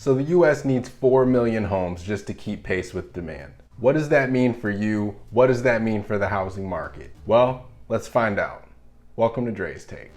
So the US needs 4 million homes just to keep pace with demand. What does that mean for you? What does that mean for the housing market? Well, let's find out. Welcome to Dre's Take.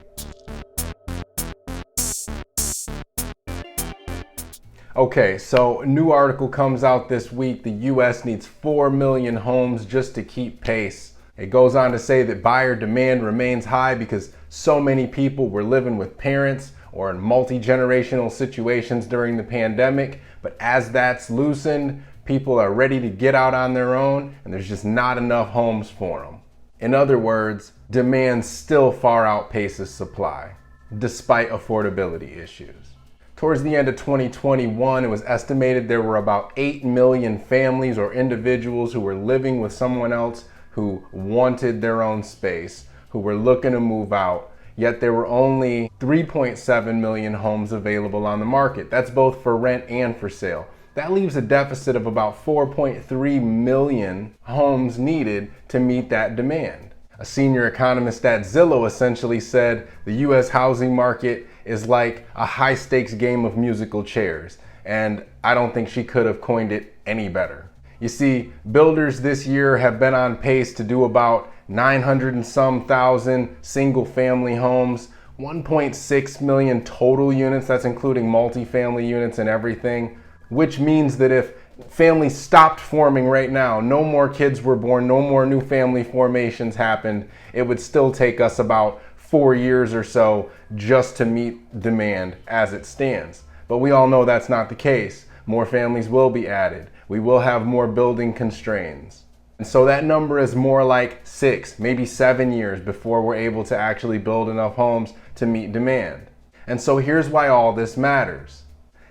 Okay, so a new article comes out this week. The US needs 4 million homes just to keep pace. It goes on to say that buyer demand remains high because so many people were living with parents or in multi-generational situations during the pandemic. But as that's loosened, people are ready to get out on their own and there's just not enough homes for them. In other words, demand still far outpaces supply, despite affordability issues. Towards the end of 2021, it was estimated there were about 8 million families or individuals who were living with someone else who wanted their own space, who were looking to move out, yet there were only 3.7 million homes available on the market. That's both for rent and for sale. That leaves a deficit of about 4.3 million homes needed to meet that demand. A senior economist at Zillow essentially said the US housing market is like a high-stakes game of musical chairs, and I don't think she could have coined it any better. You see, builders this year have been on pace to do about 900 and some thousand single-family homes, 1.6 million total units, that's including multifamily units and everything, which means that if families stopped forming right now, no more kids were born, no more new family formations happened, it would still take us about 4 years or so just to meet demand as it stands. But we all know that's not the case. More families will be added. We will have more building constraints. And so that number is more like 6, maybe 7 years before we're able to actually build enough homes to meet demand. And so here's why all this matters.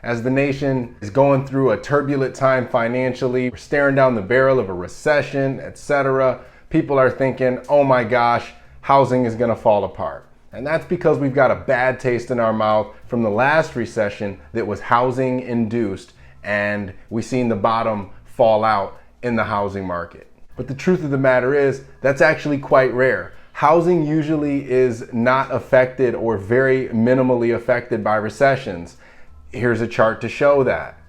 As the nation is going through a turbulent time financially, we're staring down the barrel of a recession, etc., people are thinking, oh my gosh, housing is going to fall apart. And that's because we've got a bad taste in our mouth from the last recession that was housing induced, and we've seen the bottom fall out in the housing market. But the truth of the matter is, that's actually quite rare. Housing usually is not affected or very minimally affected by recessions. Here's a chart to show that.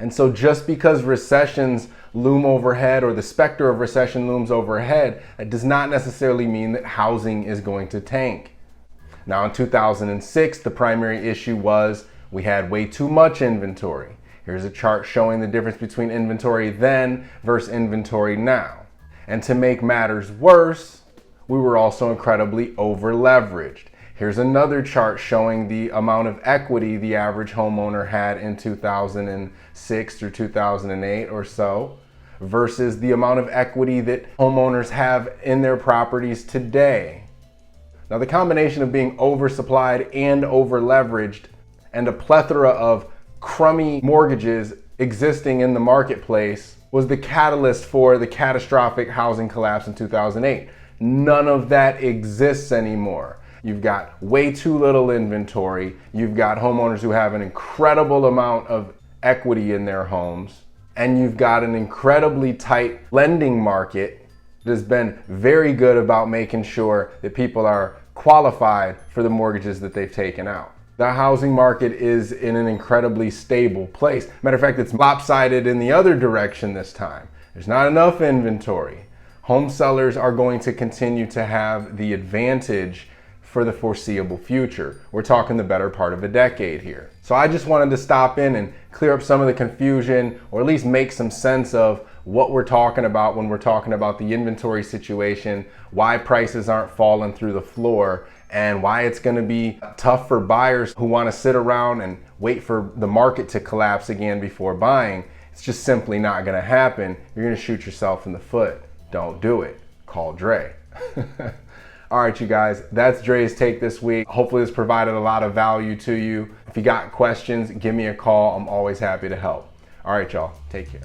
And so just because recessions loom overhead or the specter of recession looms overhead, that does not necessarily mean that housing is going to tank. Now in 2006, the primary issue was we had way too much inventory. Here's a chart showing the difference between inventory then versus inventory now. And to make matters worse, we were also incredibly over-leveraged. Here's another chart showing the amount of equity the average homeowner had in 2006 through 2008 or so versus the amount of equity that homeowners have in their properties today. Now the combination of being oversupplied and over-leveraged and a plethora of crummy mortgages existing in the marketplace was the catalyst for the catastrophic housing collapse in 2008. None of that exists anymore. You've got way too little inventory. You've got homeowners who have an incredible amount of equity in their homes. And you've got an incredibly tight lending market that has been very good about making sure that people are qualified for the mortgages that they've taken out. The housing market is in an incredibly stable place. Matter of fact, it's lopsided in the other direction this time. There's not enough inventory. Home sellers are going to continue to have the advantage for the foreseeable future. We're talking the better part of a decade here. So I just wanted to stop in and clear up some of the confusion, or at least make some sense of what we're talking about when we're talking about the inventory situation, why prices aren't falling through the floor, and why it's going to be tough for buyers who want to sit around and wait for the market to collapse again before buying. It's just simply not going to happen. You're going to shoot yourself in the foot. Don't do it. Call Dre. All right, you guys, that's Dre's Take this week. Hopefully this provided a lot of value to you. If you got questions, give me a call. I'm always happy to help. All right, y'all, take care.